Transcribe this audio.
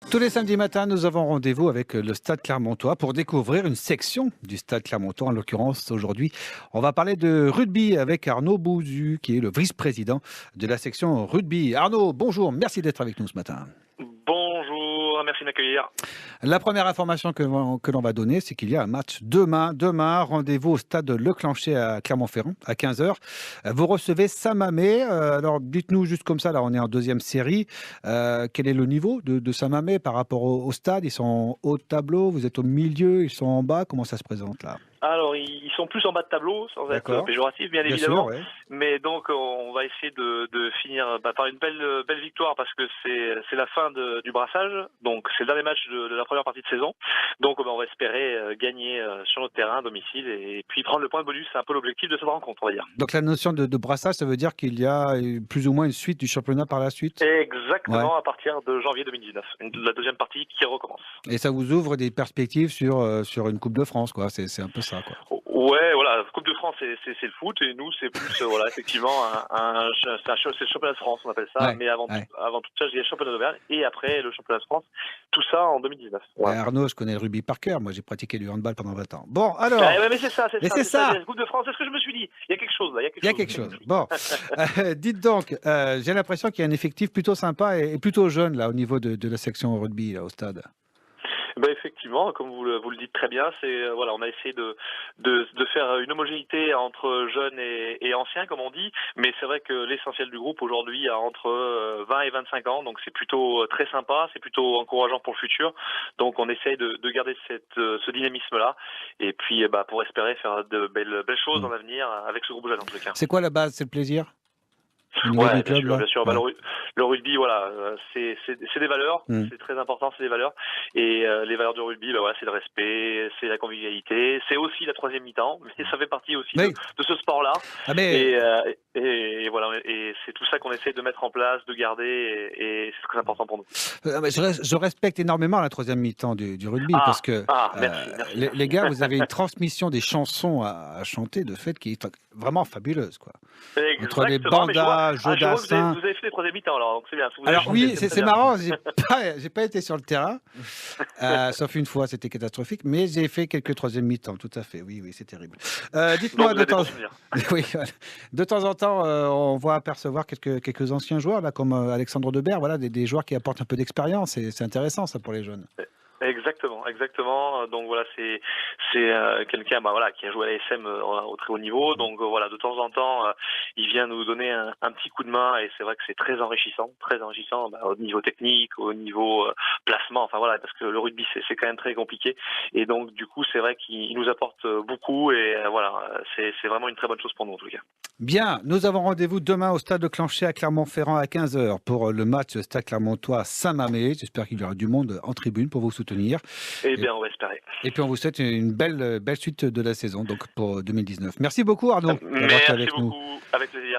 Tous les samedis matins, nous avons rendez-vous avec le Stade Clermontois pour découvrir une section du Stade Clermontois. En l'occurrence, aujourd'hui, on va parler de rugby avec Arnaud Bouzu, qui est le vice-président de la section rugby. Arnaud, bonjour, merci d'être avec nous ce matin. Bonjour, merci de m'accueillir. La première information que l'on va donner, c'est qu'il y a un match demain. Demain, rendez-vous au stade Leclanché à Clermont-Ferrand à 15 heures. Vous recevez Saint-Mamé. Alors, dites-nous juste comme ça, là, on est en deuxième série. Quel est le niveau de Saint-Mamé par rapport au stade? Ils sont en haut de tableau, vous êtes au milieu, ils sont en bas. Comment ça se présente là? Alors, ils sont plus en bas de tableau, sans être D'accord. péjoratif, bien Bien sûr, évidemment. ouais. Mais donc, on va essayer de finir par une belle victoire parce que c'est la fin du brassage. Donc, c'est le dernier match de la première partie de saison. Donc, on va espérer gagner sur notre terrain, à domicile, et puis prendre le point de bonus. C'est un peu l'objectif de cette rencontre, on va dire. Donc la notion de brassage, ça veut dire qu'il y a plus ou moins une suite du championnat par la suite? Ouais. Exactement, à partir de janvier 2019. La deuxième partie qui recommence. Et ça vous ouvre des perspectives sur une Coupe de France, quoi. C'est un peu ça, quoi. Ouais, voilà, Coupe de France, c'est le foot, et nous, c'est plus, voilà, effectivement, c'est le championnat de France, on appelle ça, Ouais, mais avant ouais. tout ça, il y a le championnat d'Auvergne, et après, le championnat de France, tout ça en 2019. Ouais, Voilà. Arnaud, je connais le rugby par cœur. Moi, j'ai pratiqué du handball pendant 20 ans. Bon, Ouais, alors, ouais, mais c'est ça, mais c'est ça, la Coupe de France, c'est ce que je me suis dit. Il y a quelque chose, là, il y a quelque il y a chose. quelque chose. Bon, dites donc, j'ai l'impression qu'il y a un effectif plutôt sympa et plutôt jeune, là, au niveau de la section rugby, là, au stade. Ben effectivement, comme vous le dites très bien, voilà, on a essayé de faire une homogénéité entre jeunes et anciens, comme on dit, mais c'est vrai que l'essentiel du groupe aujourd'hui a entre 20 et 25 ans, donc c'est plutôt très sympa, c'est plutôt encourageant pour le futur. Donc on essaye de garder ce dynamisme-là, et puis pour espérer faire de belles choses Hmm. dans l'avenir avec ce groupe jeune en tout cas. C'est quoi la base? C'est le plaisir? Au niveau du Ouais, bien club, sûr, là? bien sûr. Bah, Ouais. le rugby, voilà, c'est des valeurs, Hmm. c'est très important, c'est des valeurs. Et les valeurs du rugby, bah, voilà, c'est le respect, c'est la convivialité, c'est aussi la troisième mi-temps, mais ça fait partie aussi Oui. de ce sport-là. Ah, mais Et voilà, et c'est tout ça qu'on essaie de mettre en place, de garder, et c'est très important pour nous. Mais je respecte énormément la troisième mi-temps du rugby parce que Merci, merci, les merci. gars, vous avez une transmission des chansons à chanter de fait qui est vraiment fabuleuse, quoi. Entre les Exactement, mais bandas, je vois que Jodassin. vous avez fait les troisième mi-temps, alors, donc c'est bien. Vous avez Alors chanté, oui, c'est très c'est bien. marrant, j'ai pas été sur le terrain, sauf une fois, c'était catastrophique, mais j'ai fait quelques troisième mi-temps, tout à fait. Oui, oui, c'est terrible. Donc Dites-moi vous de avez des temps bons souvenirs. oui, voilà. De temps en temps, on voit apercevoir quelques anciens joueurs là, comme Alexandre Debert, voilà, des joueurs qui apportent un peu d'expérience et c'est intéressant ça pour les jeunes. Exactement, exactement. Donc voilà, c'est quelqu'un voilà qui a joué à l'ASM au très haut niveau. Donc voilà, de temps en temps, il vient nous donner un petit coup de main, et c'est vrai que c'est très enrichissant au niveau technique, au niveau placement. Enfin voilà, parce que le rugby c'est quand même très compliqué, et donc du coup c'est vrai qu'il nous apporte beaucoup, et voilà, c'est vraiment une très bonne chose pour nous en tout cas. Bien, nous avons rendez-vous demain au stade de Clanché à Clermont-Ferrand à 15 heures pour le match Stade Clermontois Saint-Mamé. J'espère qu'il y aura du monde en tribune pour vous soutenir. Eh Et, bien, on va espérer. et puis on vous souhaite une belle suite de la saison donc pour 2019. Merci beaucoup Arnaud d'avoir été Merci avec nous. beaucoup, avec plaisir.